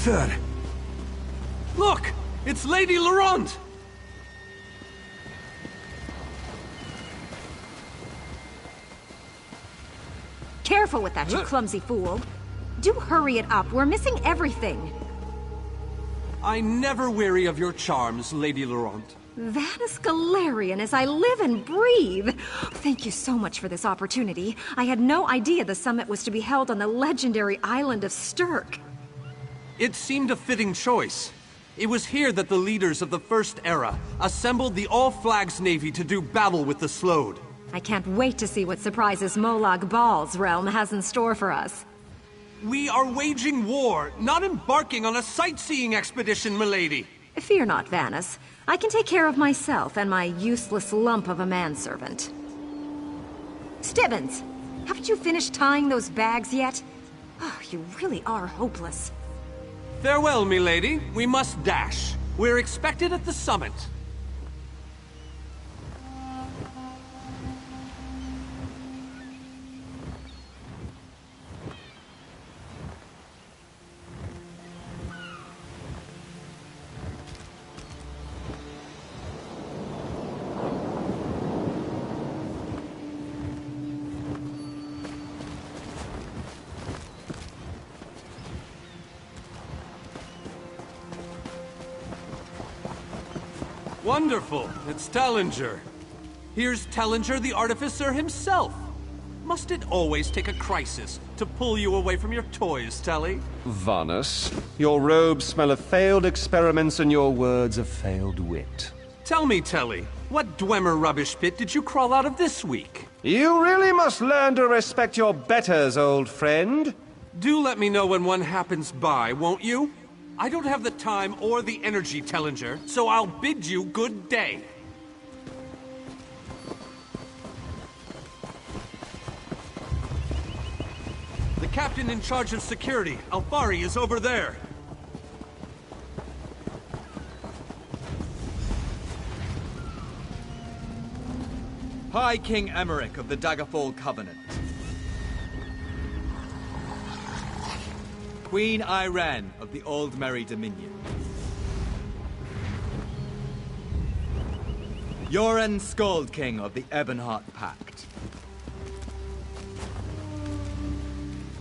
entered. Look! It's Lady Laurent! Careful with that, you clumsy fool. Do hurry it up. We're missing everything. I never weary of your charms, Lady Laurent. Vanus Galarian as I live and breathe. Thank you so much for this opportunity. I had no idea the summit was to be held on the legendary island of Stirk. It seemed a fitting choice. It was here that the leaders of the First Era assembled the All-Flags Navy to do battle with the Slode. I can't wait to see what surprises Molag Bal's realm has in store for us. We are waging war, not embarking on a sightseeing expedition, milady. Fear not, Vanus. I can take care of myself and my useless lump of a manservant. Stibbins, haven't you finished tying those bags yet? Oh, you really are hopeless. Farewell, milady. We must dash. We're expected at the summit. Wonderful. It's Tellinger. Here's Tellinger the Artificer himself. Must it always take a crisis to pull you away from your toys, Telly? Vanus, your robes smell of failed experiments and your words of failed wit. Tell me, Telly, what Dwemer rubbish pit did you crawl out of this week? You really must learn to respect your betters, old friend. Do let me know when one happens by, won't you? I don't have the time or the energy, Tellinger, so I'll bid you good day. The captain in charge of security, Alfari, is over there. High King Emmerich of the Daggerfall Covenant. Queen Irene of the Old Merry Dominion. Yoren Skald King of the Ebonheart Pact.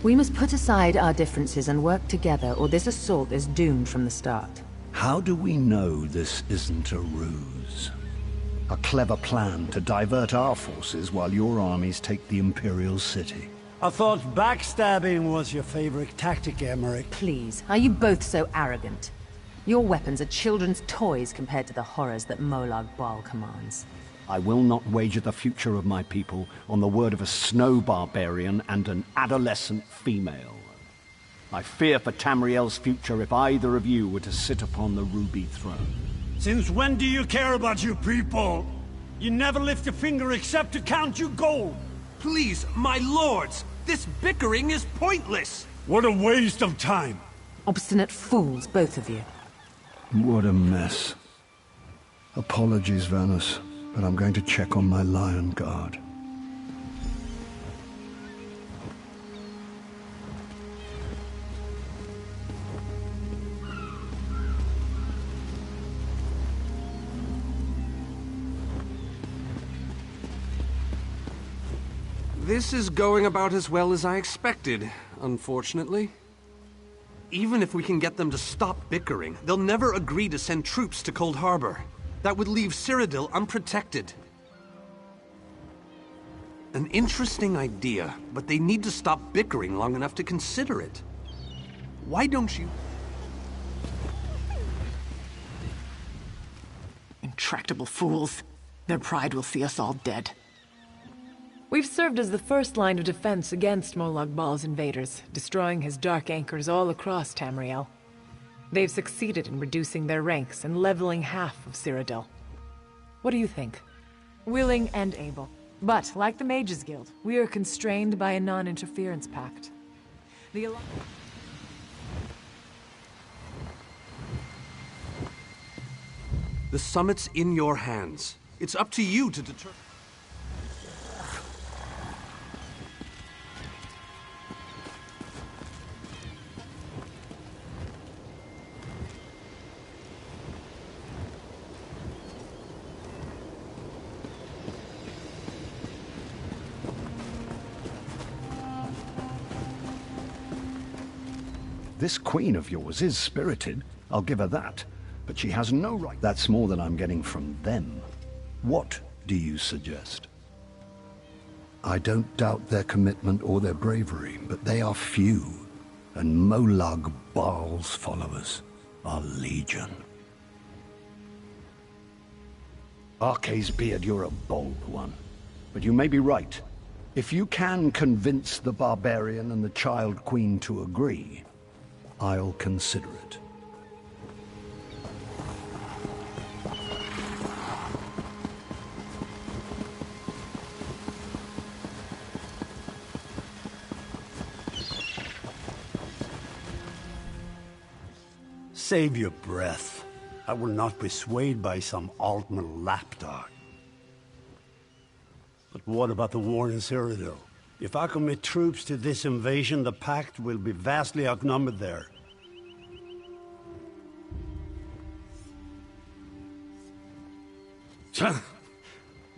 We must put aside our differences and work together, or this assault is doomed from the start. How do we know this isn't a ruse? A clever plan to divert our forces while your armies take the Imperial City. I thought backstabbing was your favorite tactic, Emmerich. Please, are you both so arrogant? Your weapons are children's toys compared to the horrors that Molag Bal commands. I will not wager the future of my people on the word of a snow barbarian and an adolescent female. I fear for Tamriel's future if either of you were to sit upon the Ruby Throne. Since when do you care about your people? You never lift a finger except to count your gold. Please, my lords, this bickering is pointless. What a waste of time. Obstinate fools, both of you. What a mess. Apologies, Vanus, but I'm going to check on my Lion Guard. This is going about as well as I expected, unfortunately. Even if we can get them to stop bickering, they'll never agree to send troops to Cold Harbor. That would leave Cyrodiil unprotected. An interesting idea, but they need to stop bickering long enough to consider it. Why don't you... Intractable fools. Their pride will see us all dead. We've served as the first line of defense against Molag Bal's invaders, destroying his dark anchors all across Tamriel. They've succeeded in reducing their ranks and leveling half of Cyrodiil. What do you think? Willing and able. But, like the Mages Guild, we are constrained by a non-interference pact. The summit's in your hands. It's up to you to determine... This queen of yours is spirited, I'll give her that. But she has no right. That's more than I'm getting from them. What do you suggest? I don't doubt their commitment or their bravery, but they are few, and Molag Baal's followers are legion. Arce's beard, you're a bold one. But you may be right. If you can convince the barbarian and the child queen to agree, I'll consider it. Save your breath. I will not be swayed by some Altman lapdog. But what about the war in Cyrodiil? If I commit troops to this invasion, the Pact will be vastly outnumbered there.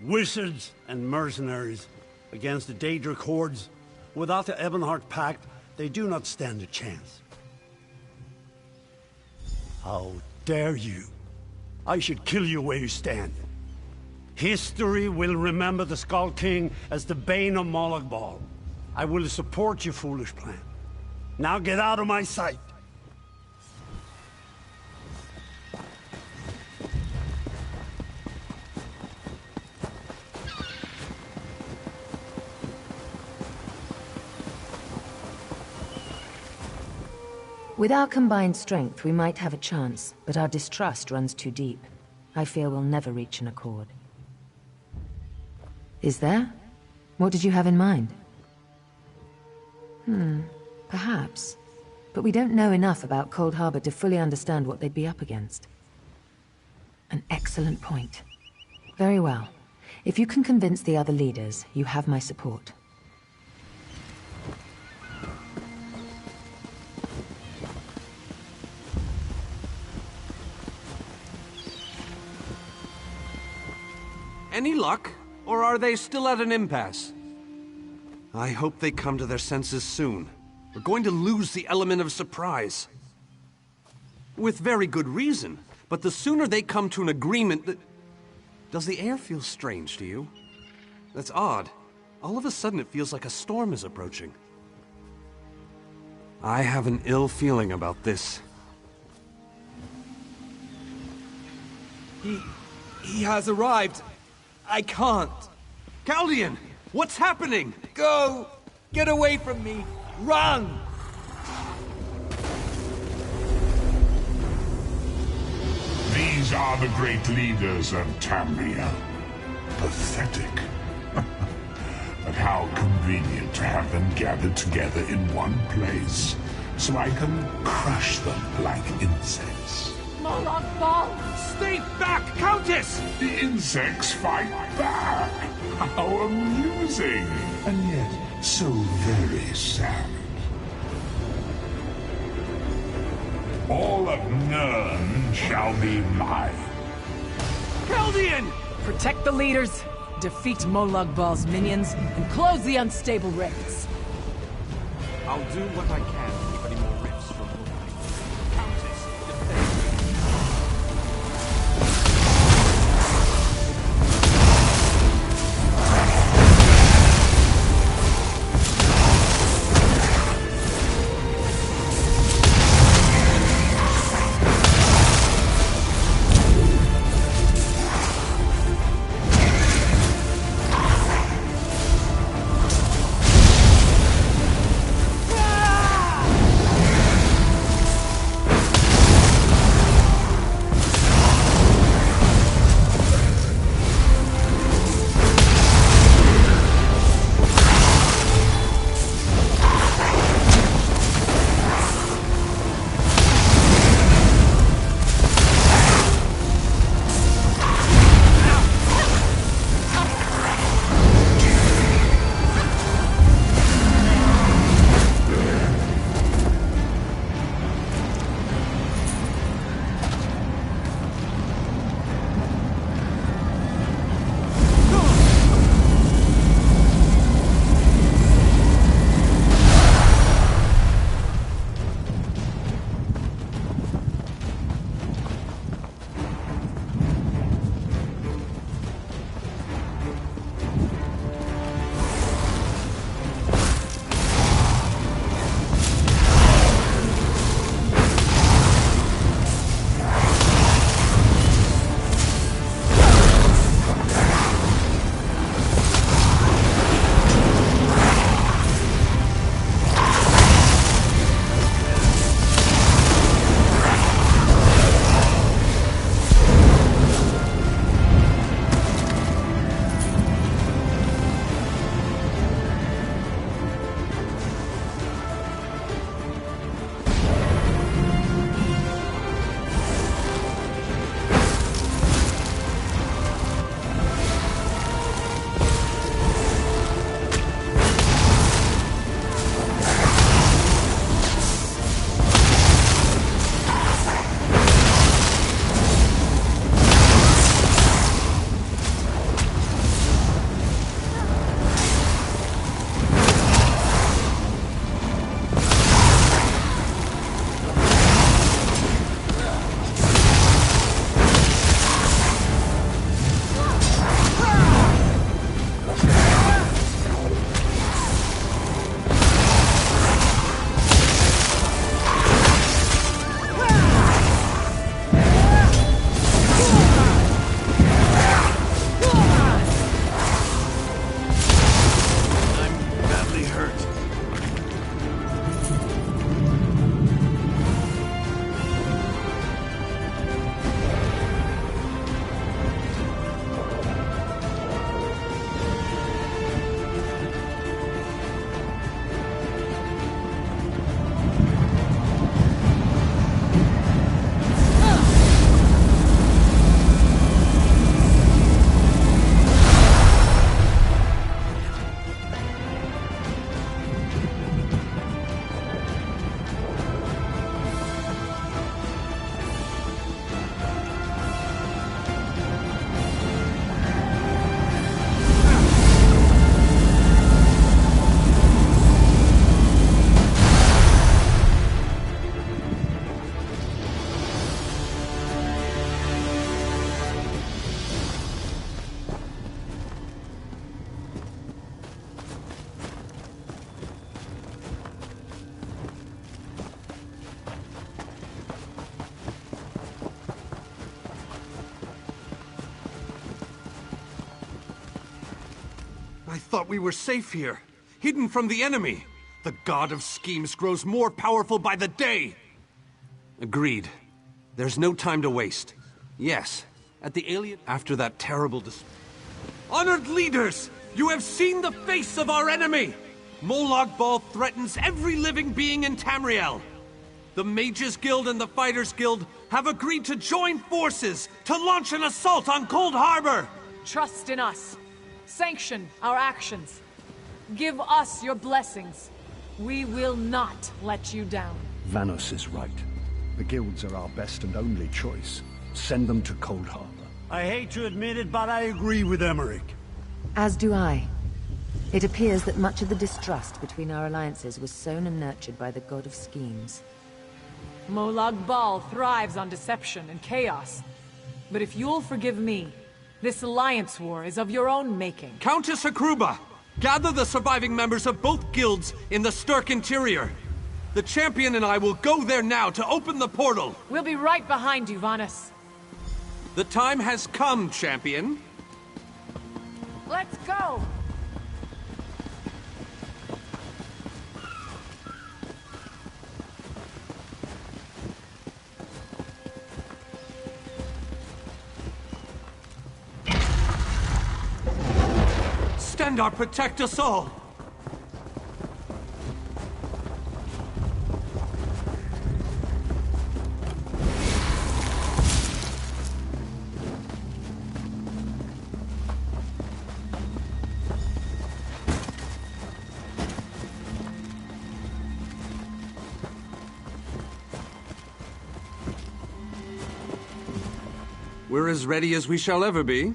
Wizards and mercenaries against the Daedric hordes. Without the Ebonheart Pact, they do not stand a chance. How dare you? I should kill you where you stand. History will remember the Skull King as the bane of Molag Bal. I will support your foolish plan. Now get out of my sight! With our combined strength, we might have a chance, but our distrust runs too deep. I fear we'll never reach an accord. Is there? What did you have in mind? Perhaps. But we don't know enough about Cold Harbor to fully understand what they'd be up against. An excellent point. Very well. If you can convince the other leaders, you have my support. Any luck? Or are they still at an impasse? I hope they come to their senses soon. We're going to lose the element of surprise. With very good reason. But the sooner they come to an agreement... Does the air feel strange to you? That's odd. All of a sudden it feels like a storm is approaching. I have an ill feeling about this. He has arrived. I can't. Chaldean! What's happening? Go! Get away from me! Run! These are the great leaders of Tamriel. Pathetic. But how convenient to have them gathered together in one place, so I can crush them like insects. Molag Bal! Stay back, Countess! The insects fight back! How amusing! And yet, so very sad. All of Nirn shall be mine. Chaldean! Protect the leaders, defeat Molag Bal's minions, and close the unstable rifts. I'll do what I can to keep any more rifts from opening. Countess, defend. I thought we were safe here, hidden from the enemy. The god of schemes grows more powerful by the day. Agreed. There's no time to waste. Yes, at the alien... After that terrible Honored leaders! You have seen the face of our enemy! Molag Bal threatens every living being in Tamriel. The Mages Guild and the Fighters Guild have agreed to join forces to launch an assault on Cold Harbor! Trust in us. Sanction our actions. Give us your blessings. We will not let you down. Vanos is right. The guilds are our best and only choice. Send them to Cold Harbor. I hate to admit it, but I agree with Emmerich. As do I. It appears that much of the distrust between our alliances was sown and nurtured by the god of schemes. Molag Bal thrives on deception and chaos. But if you'll forgive me, this alliance war is of your own making. Countess Akruba, gather the surviving members of both guilds in the Sturk interior. The champion and I will go there now to open the portal. We'll be right behind you, Vanus. The time has come, champion. Let's go! Stendarr, protect us all! We're as ready as we shall ever be.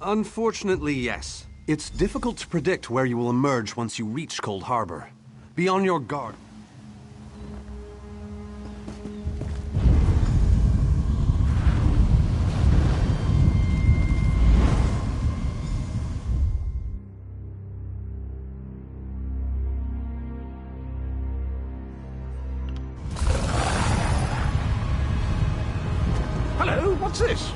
Unfortunately, yes. It's difficult to predict where you will emerge once you reach Cold Harbor. Be on your guard. Hello, what's this?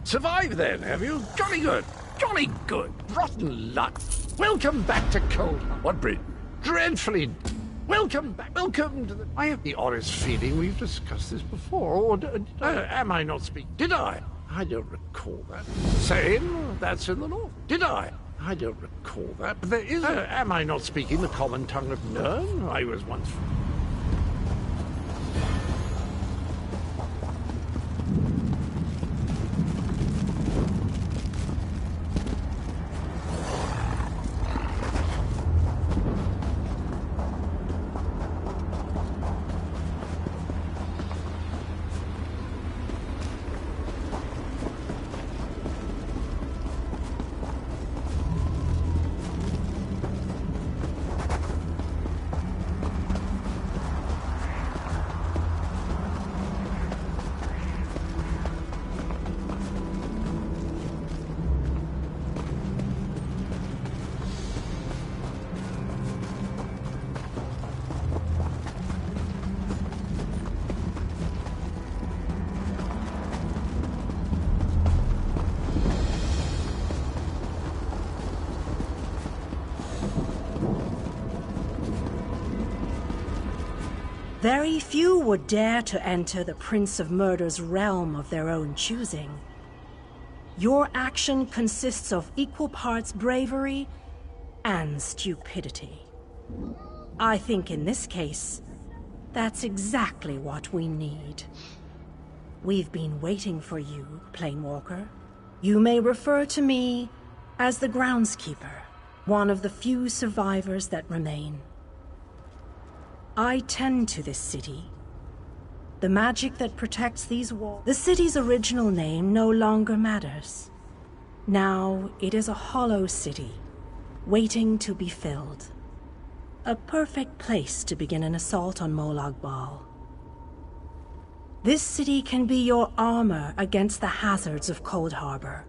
Survived then, have you? Jolly good. Jolly good. Rotten luck. Welcome back to Cold Harbor. What bridge? Dreadfully. Welcome back. Welcome to the... I have the oddest feeling we've discussed this before. Or am I not speaking? Did I? I don't recall that. Same. That's in the north. Did I? I don't recall that. But there is... am I not speaking the common tongue of Nern? I was once... Very few would dare to enter the Prince of Murder's realm of their own choosing. Your action consists of equal parts bravery and stupidity. I think in this case, that's exactly what we need. We've been waiting for you, Planewalker. You may refer to me as the Groundskeeper, one of the few survivors that remain. I tend to this city. The magic that protects these walls. The city's original name no longer matters. Now it is a hollow city, waiting to be filled. A perfect place to begin an assault on Molag Bal. This city can be your armor against the hazards of Cold Harbor.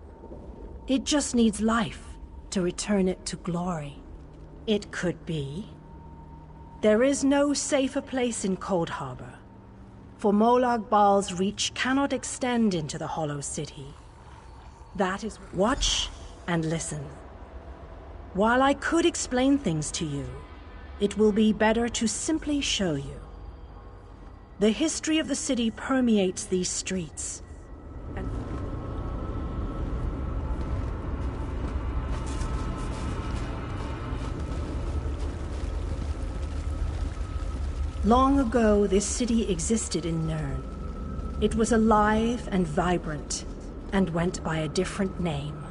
It just needs life to return it to glory. It could be. There is no safer place in Cold Harbor. for Molag Bal's reach cannot extend into the Hollow City. That is, watch and listen. While I could explain things to you, it will be better to simply show you. The history of the city permeates these streets. Long ago, this city existed in Nirn. It was alive and vibrant, and went by a different name.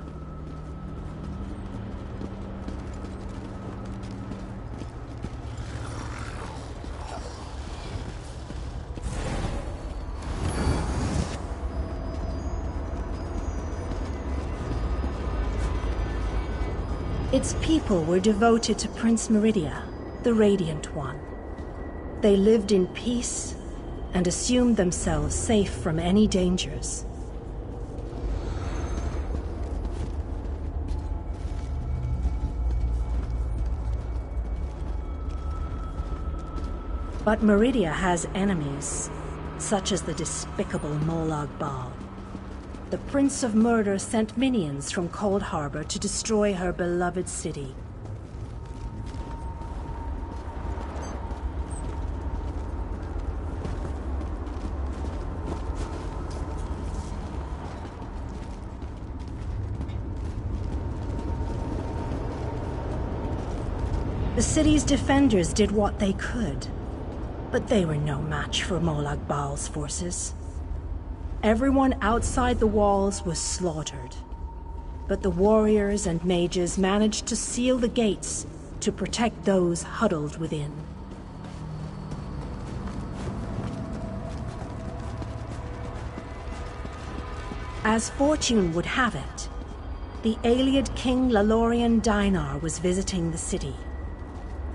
Its people were devoted to Prince Meridia, the Radiant One. They lived in peace and assumed themselves safe from any dangers. But Meridia has enemies, such as the despicable Molag Bal. The Prince of Murder sent minions from Cold Harbor to destroy her beloved city. The city's defenders did what they could, but they were no match for Molag Bal's forces. Everyone outside the walls was slaughtered, but the warriors and mages managed to seal the gates to protect those huddled within. As fortune would have it, the Ayleid King Lalorian Dainar was visiting the city.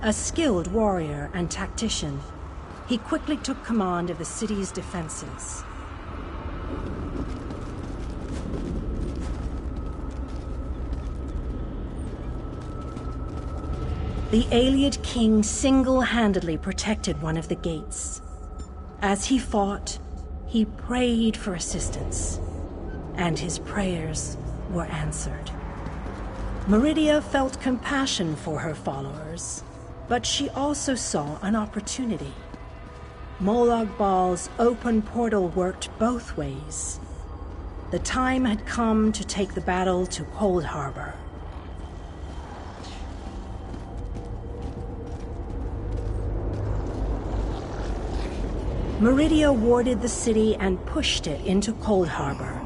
A skilled warrior and tactician, he quickly took command of the city's defenses. The Ayleid King single-handedly protected one of the gates. As he fought, he prayed for assistance, and his prayers were answered. Meridia felt compassion for her followers, but she also saw an opportunity. Molag Bal's open portal worked both ways. The time had come to take the battle to Cold Harbor. Meridia warded the city and pushed it into Cold Harbor.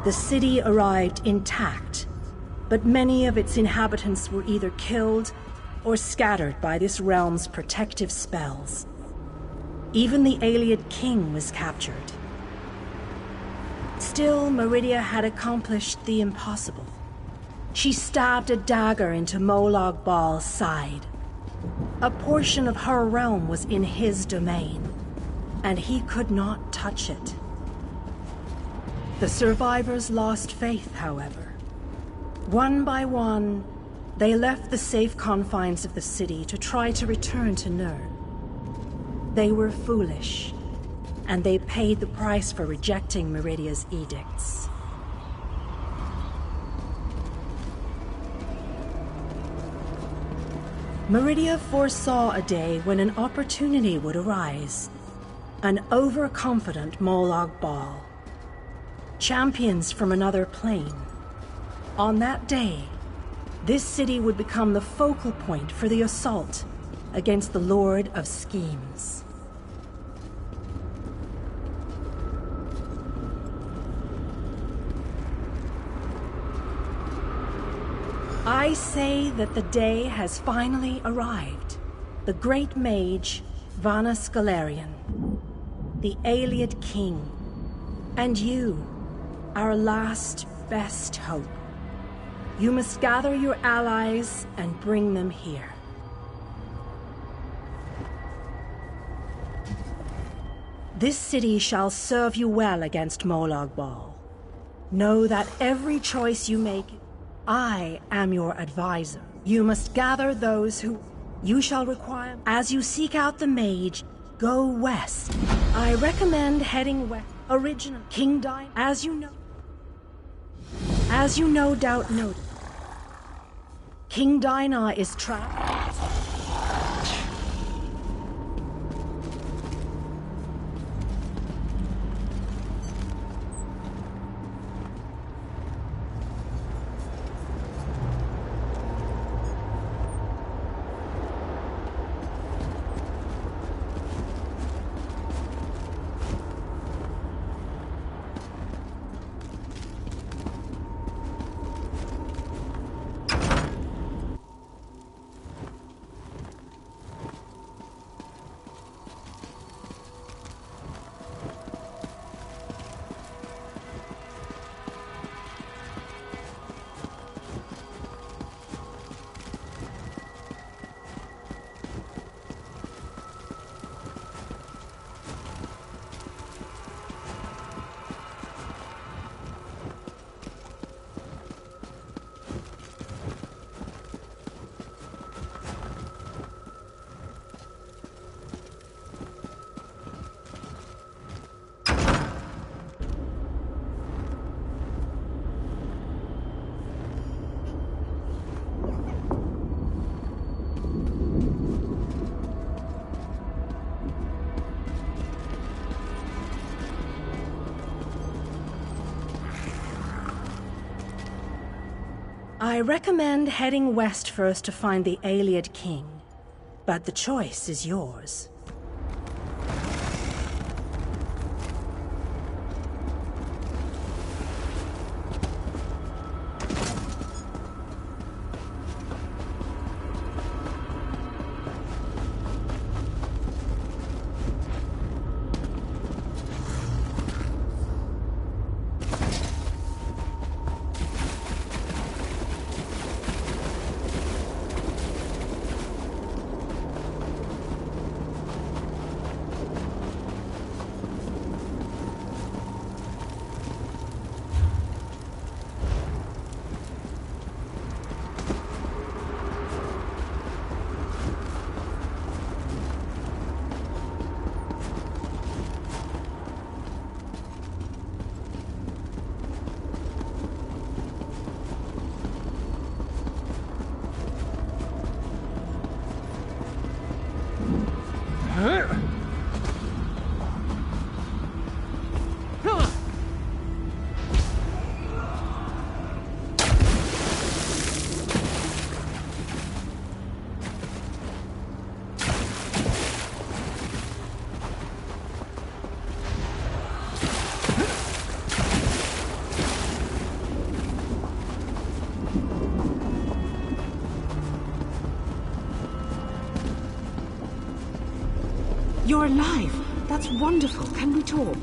The city arrived intact, but many of its inhabitants were either killed or scattered by this realm's protective spells. Even the Ayleid King was captured. Still, Meridia had accomplished the impossible. She stabbed a dagger into Molag Bal's side. A portion of her realm was in his domain, and he could not touch it. The survivors lost faith, however. One by one, they left the safe confines of the city to try to return to Nirn. They were foolish, and they paid the price for rejecting Meridia's edicts. Meridia foresaw a day when an opportunity would arise. An overconfident Molag Bal. Champions from another plane. On that day, this city would become the focal point for the assault against the Lord of Schemes. I say that the day has finally arrived. The great mage, Vana Scalarian, the Ayleid King, and you, our last best hope. You must gather your allies and bring them here. This city shall serve you well against Molag Bal. Know that every choice you make, I am your advisor. You must gather those who you shall require. As you seek out the mage, go west. I recommend heading west. Original King Dine, as you no doubt know, King Dinah is trapped. I recommend heading west first to find the Ayleid King, but the choice is yours. You're alive. That's wonderful. Can we talk?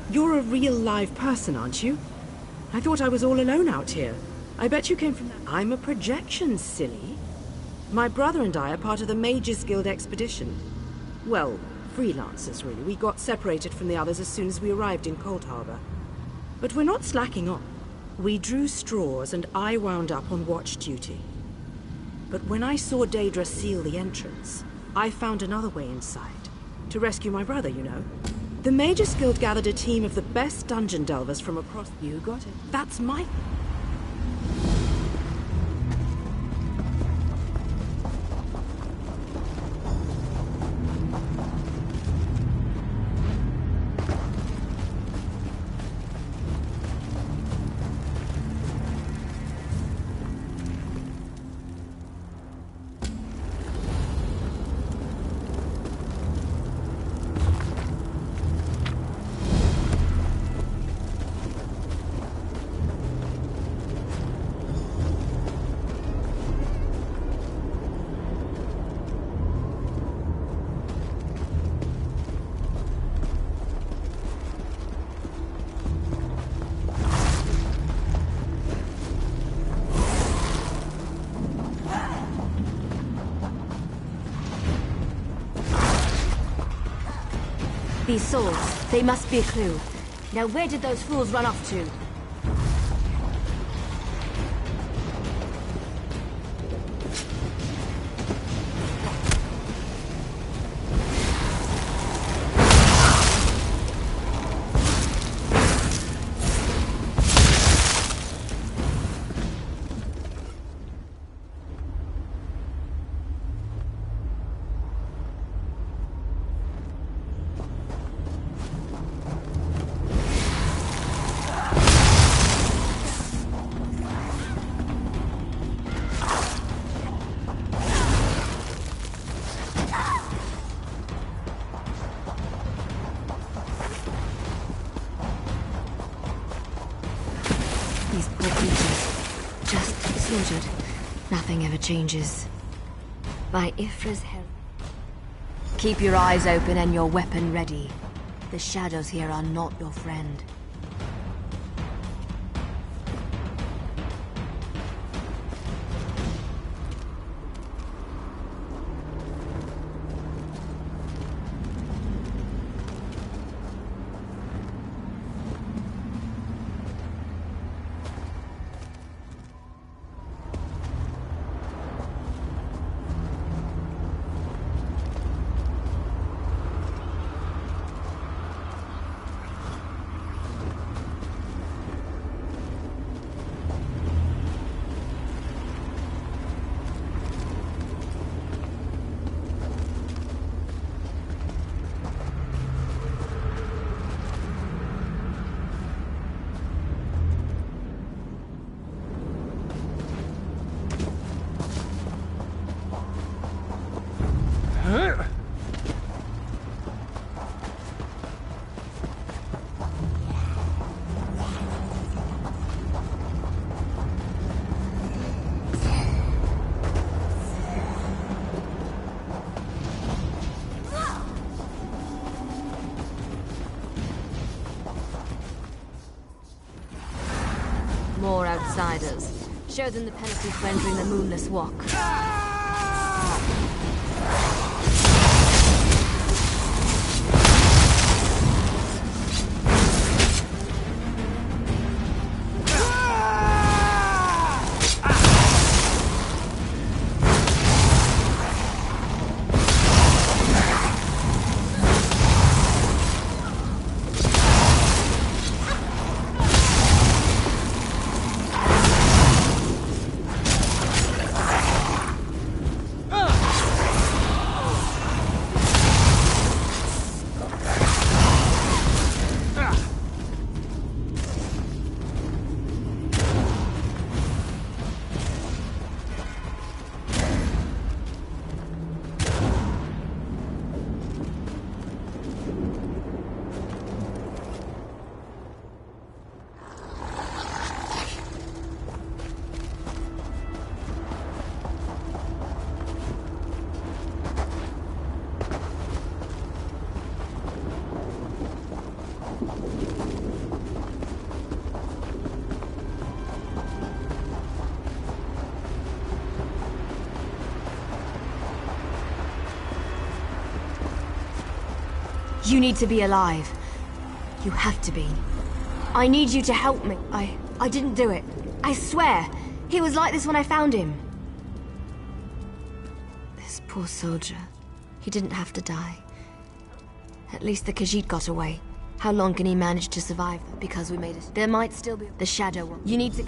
You're a real live person, aren't you? I thought I was all alone out here. I bet you came from... I'm a projection, silly. My brother and I are part of the Mages Guild expedition. Well, freelancers, really. We got separated from the others as soon as we arrived in Cold Harbor. But we're not slacking off. We drew straws and I wound up on watch duty. But when I saw Daedra seal the entrance, I found another way inside. To rescue my brother, you know. The Mages Guild gathered a team of the best dungeon delvers from across... You got it. That's my... These swords, they must be a clue. Now where did those fools run off to? Nothing ever changes. By Ifra's help. Keep your eyes open and your weapon ready. The shadows here are not your friend. More outsiders. Show them the penalty for entering the Moonless Walk. You need to be alive. You have to be. I need you to help me. I didn't do it. I swear. He was like this when I found him. This poor soldier. He didn't have to die. At least the Khajiit got away. How long can he manage to survive? Because we made it. There might still be the shadow. You need to...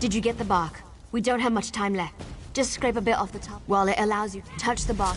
Did you get the bark? We don't have much time left. Just scrape a bit off the top while it allows you to touch the bark.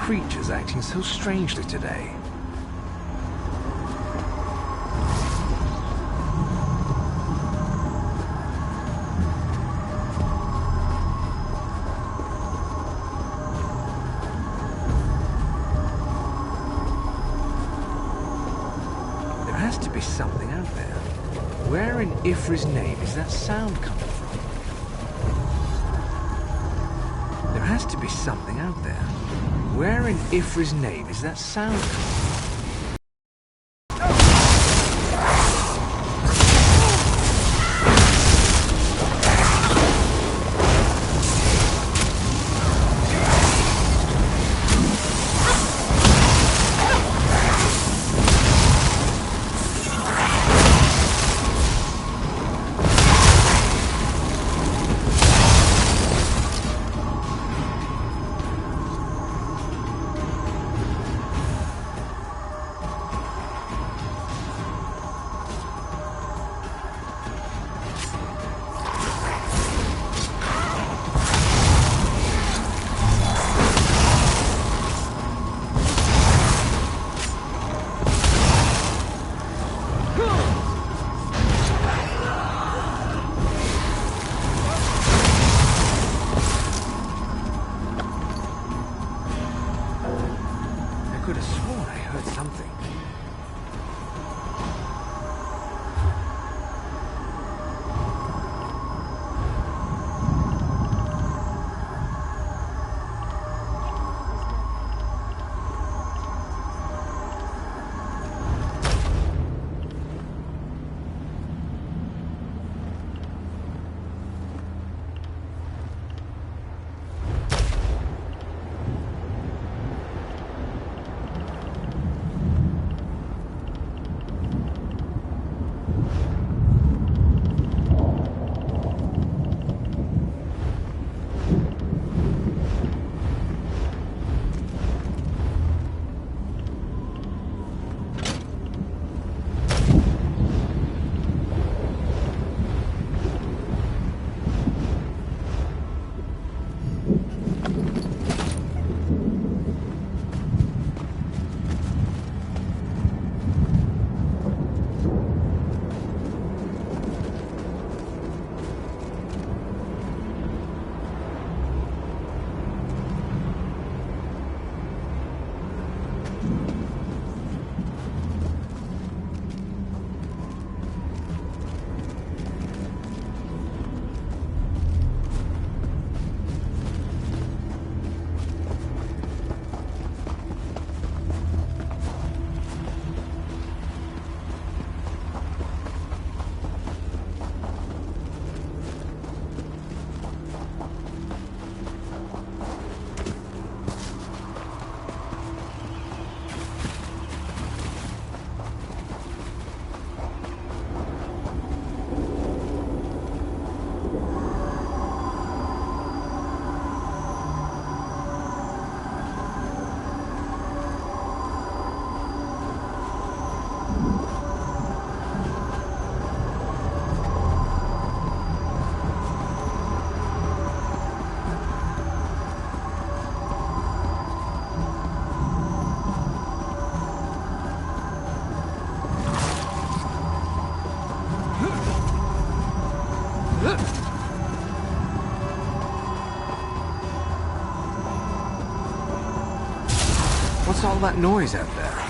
creatures acting so strangely today? There has to be something out there. Where in Ifra's name is that sound coming from? There has to be something out there. Where in Ifra's name is that sound coming from? What's all that noise out there?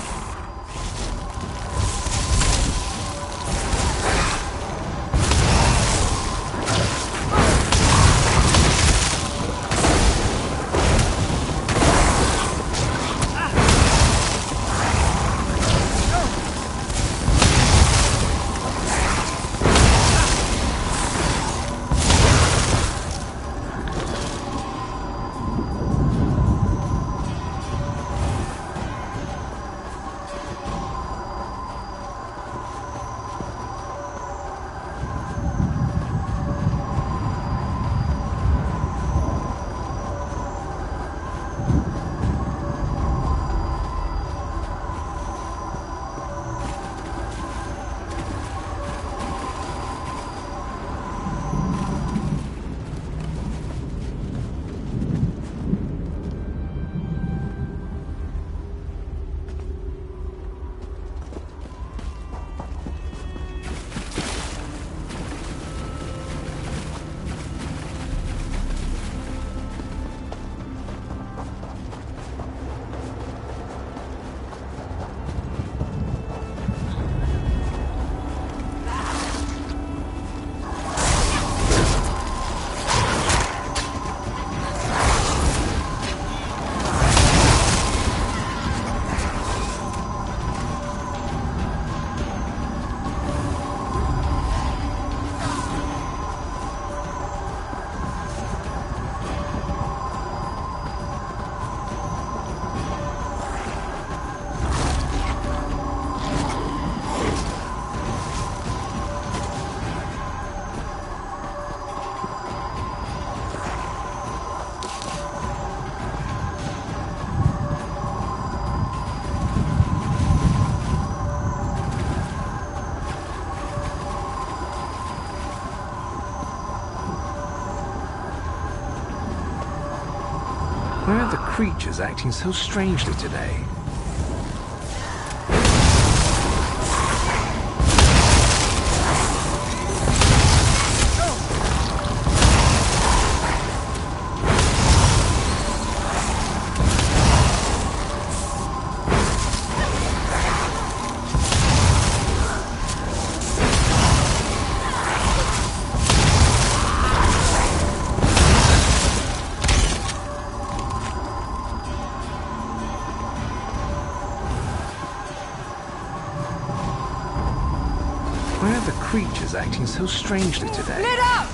creatures acting so strangely today? Why are the creatures acting so strangely today? Lit up!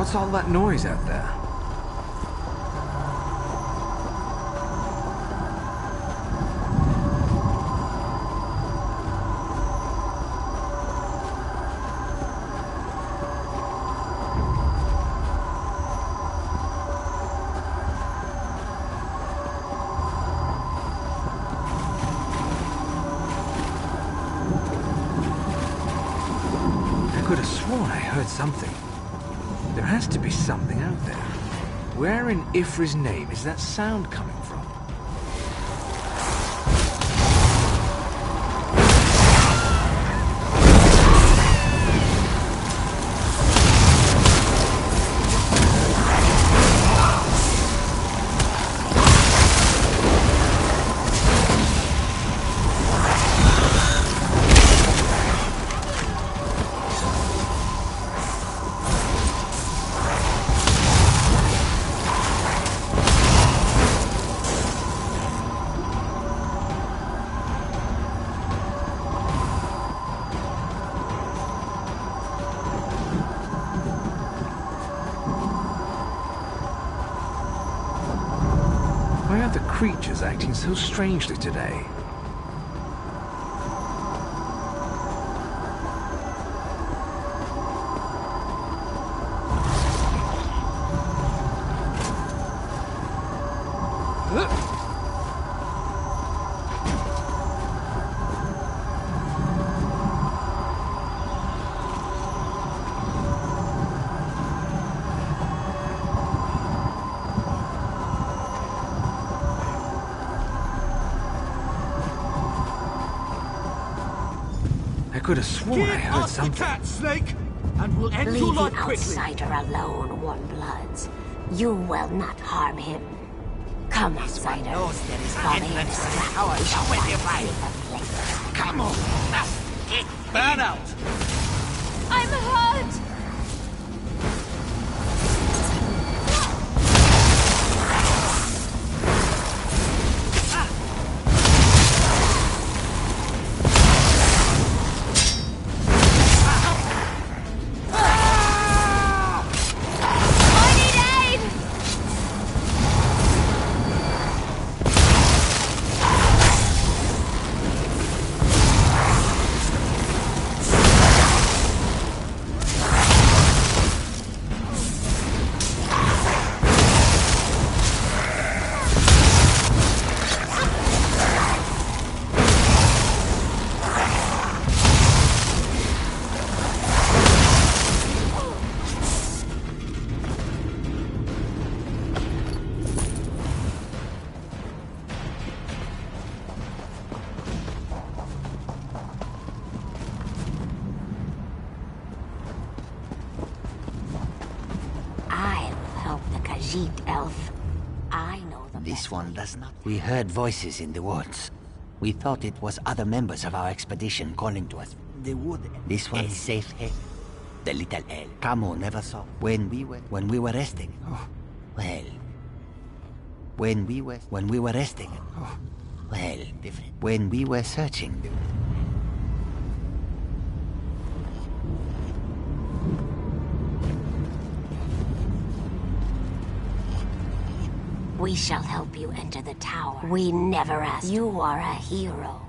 What's all that noise out there? I could have sworn I heard something. There has to be something out there. Where in Ifri's name is that sound coming from? Why are the creatures acting so strangely today? I could have sworn I heard something. The cat, Snake, and we'll end Leave your the life quickly. outsider alone, Warmbloods. You will not harm him. Come, outsider. Follow your distraction. We shall find the place. Come on, Burn out! I'm hurt! Elf. I know the This one does not. We heard voices in the woods. We thought it was other members of our expedition calling to us. The wood. This one is safe here. The little elf. Camo never saw. When we were resting. Oh. Well. When we were resting. Oh. Well, different. When we were searching. We shall help you enter the tower. We never asked. You are a hero.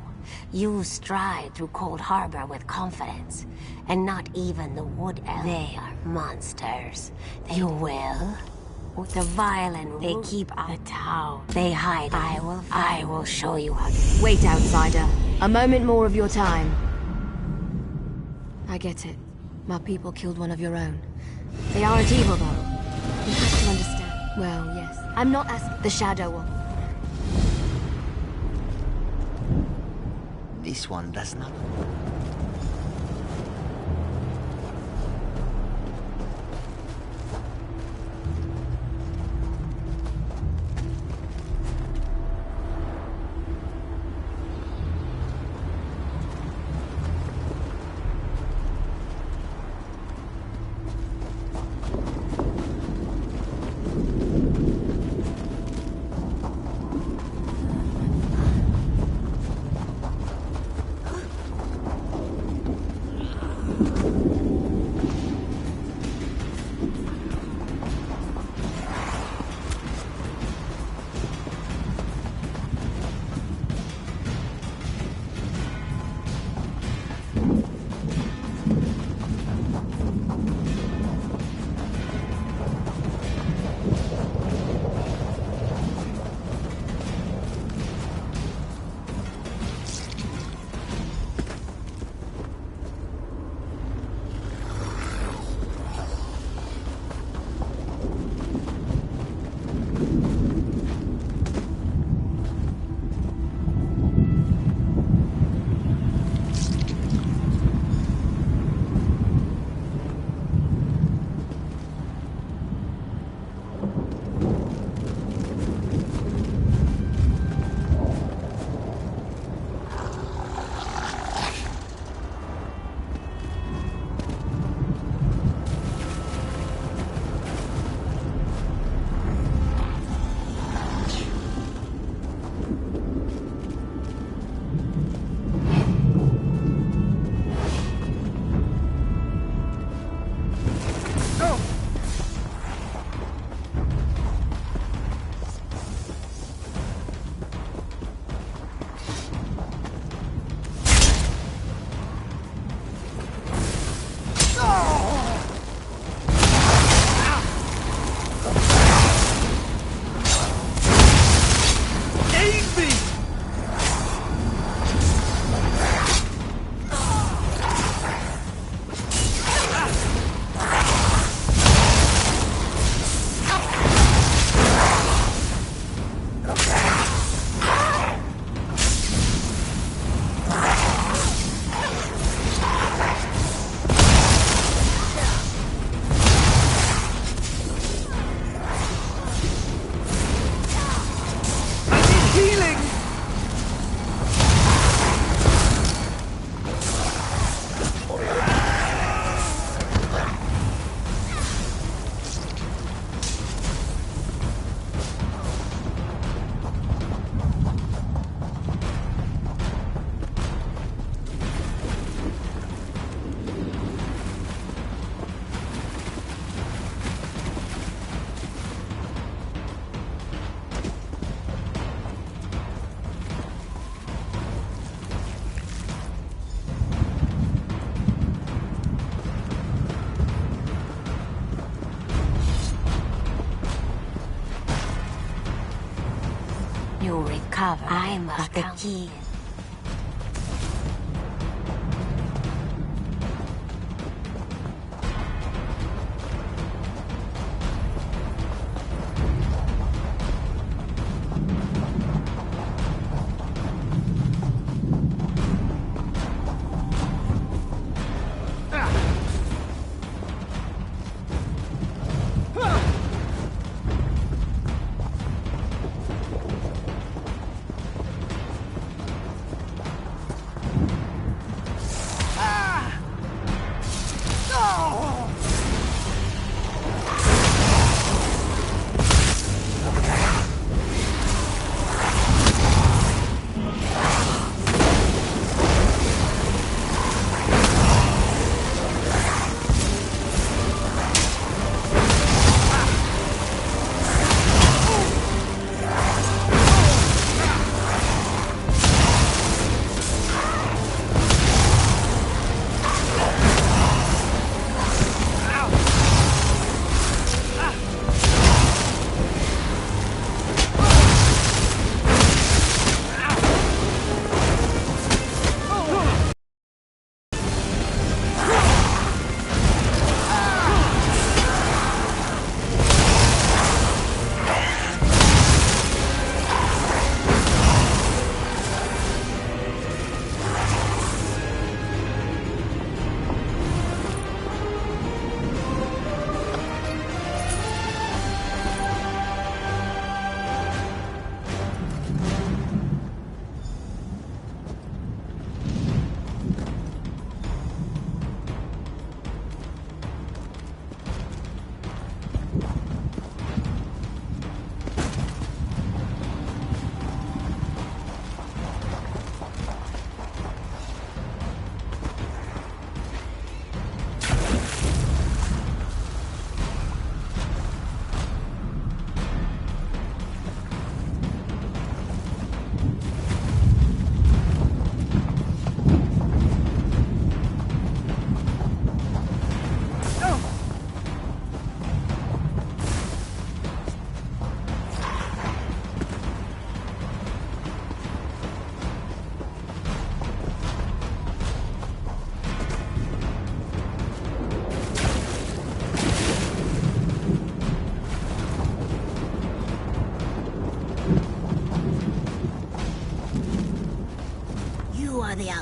You stride through Cold Harbor with confidence. And not even the wood elf. They are monsters. You will? The violent they keep the tower. They hide. I will show you how to... Wait, outsider. A moment more of your time. I get it. My people killed one of your own. They aren't evil, though. You have to understand. Well, yes. I'm not asking the Shadow one. This one does not. You recover. I must the key.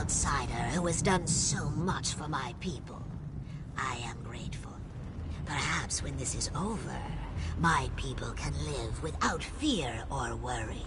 outsider who has done so much for my people. I am grateful. Perhaps when this is over, my people can live without fear or worry.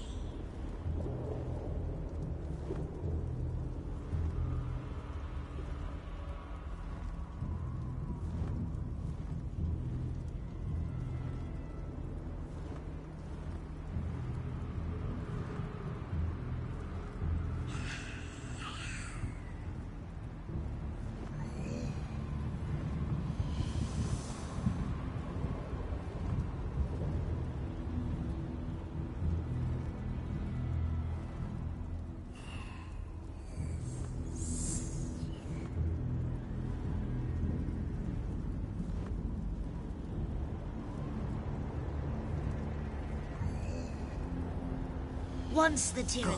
Once the tyranny...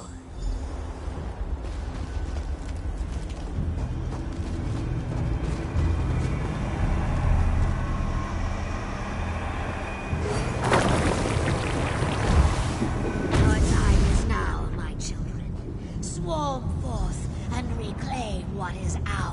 Your time is now, my children. Swarm forth and reclaim what is ours.